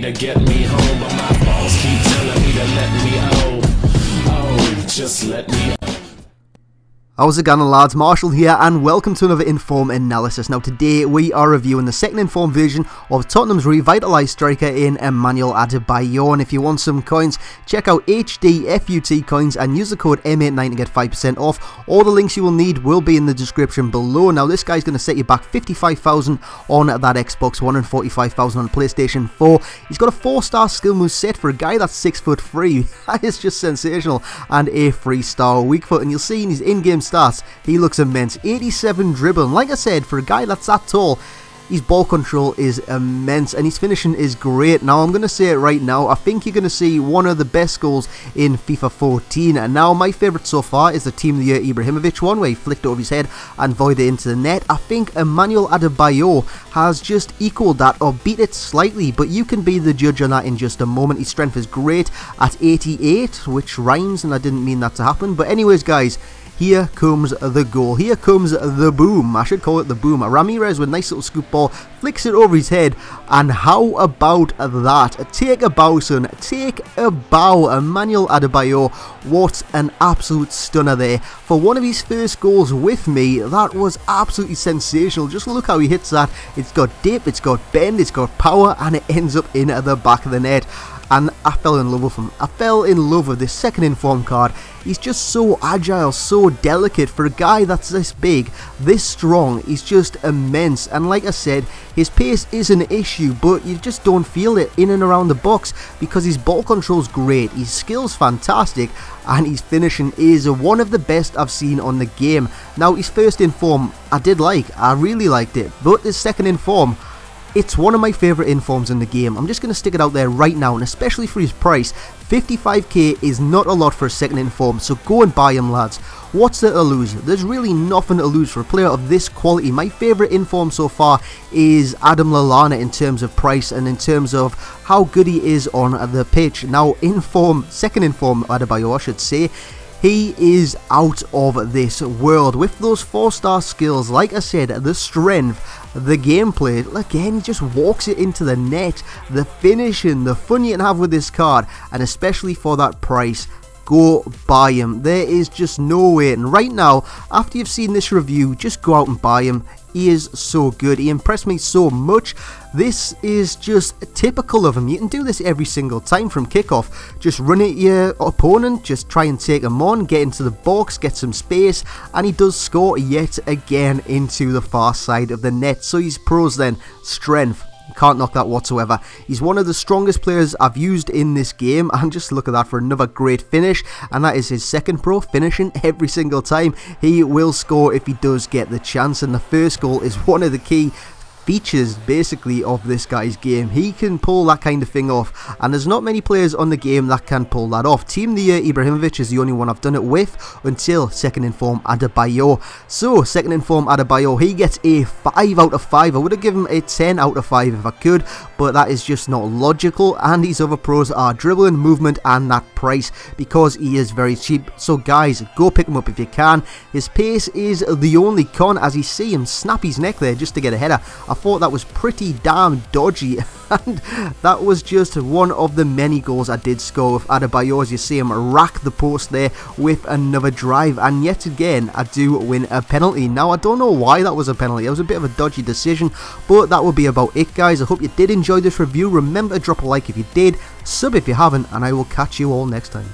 to get me home, but my balls keep telling me to let me just let me. How's it going, lads? Marshall here, and welcome to another Inform analysis. Now today we are reviewing the second Inform version of Tottenham's revitalised striker in Emmanuel Adebayor. And if you want some coins, check out HDFUT coins and use the code M89 to get 5% off. All the links you will need will be in the description below. Now this guy's going to set you back 55,000 on that Xbox One and 45,000 on PlayStation 4. He's got a 4-star skill move set for a guy that's 6'3". That is just sensational, and a 3-star weak foot. And you'll see in his in-game stats, he looks immense. 87 dribbling. Like I said, for a guy that's that tall, his ball control is immense and his finishing is great. Now I'm going to say it right now, I think you're going to see one of the best goals in FIFA 14. And now my favourite so far is the Team of the Year Ibrahimovic one, where he flicked over his head and voided it into the net. I think Emmanuel Adebayor has just equalled that or beat it slightly, but you can be the judge on that in just a moment. His strength is great at 88, which rhymes, and I didn't mean that to happen. But anyways guys, here comes the goal. Here comes the boom. I should call it the boom. Ramirez with a nice little scoop ball, flicks it over his head, and how about that? Take a bow, son. Take a bow. Emmanuel Adebayor, what an absolute stunner there. For one of his first goals with me, that was absolutely sensational. Just look how he hits that. It's got dip, it's got bend, it's got power, and it ends up in the back of the net. And I fell in love with him. I fell in love with this second Inform card. He's just so agile, so delicate. For a guy that's this big, this strong, he's just immense. And like I said, his pace is an issue, but you just don't feel it in and around the box because his ball control's great, his skill's fantastic, and his finishing is one of the best I've seen on the game. Now, his first Inform, I really liked it. But his second Inform, it's one of my favourite Informs in the game. I'm just going to stick it out there right now, and especially for his price, 55k is not a lot for a second Inform, so go and buy him, lads. What's there to lose? There's really nothing to lose for a player of this quality. My favourite Inform so far is Adam Lallana in terms of price and in terms of how good he is on the pitch. Now, second Inform Adebayor, I should say, he is out of this world with those 4-star skills. Like I said, the strength, the gameplay, again, he just walks it into the net, the finishing, the fun you can have with this card, and especially for that price, go buy him. There is just no waiting. Right now, after you've seen this review, just go out and buy him. He is so good. He impressed me so much. This is just typical of him. You can do this every single time from kickoff. Just run at your opponent, just try and take him on, get into the box, get some space, and he does score yet again into the far side of the net. So he's pros then. Strength. Can't knock that whatsoever. He's one of the strongest players I've used in this game, and just look at that for another great finish. And that is his second pro, finishing every single time. He will score if he does get the chance, and the first goal is one of the key features basically of this guy's game. He can pull that kind of thing off, and there's not many players on the game that can pull that off. Team of the Year Ibrahimovic is the only one I've done it with until second Inform Adebayor. So second Inform Adebayor, he gets a 5 out of 5. I would have given him a 10 out of 5 if I could, but that is just not logical. And these other pros are dribbling, movement, and that price, because he is very cheap. So guys, go pick him up if you can. His pace is the only con, as you see him snap his neck there just to get a header. I thought that was pretty damn dodgy, and that was just one of the many goals I did score with Adebayor. As you see him rack the post there with another drive, and yet again I do win a penalty. Now I don't know why that was a penalty. It was a bit of a dodgy decision, but that will be about it, guys. I hope you did enjoy this review. Remember to drop a like if you did, sub if you haven't, and I will catch you all next time.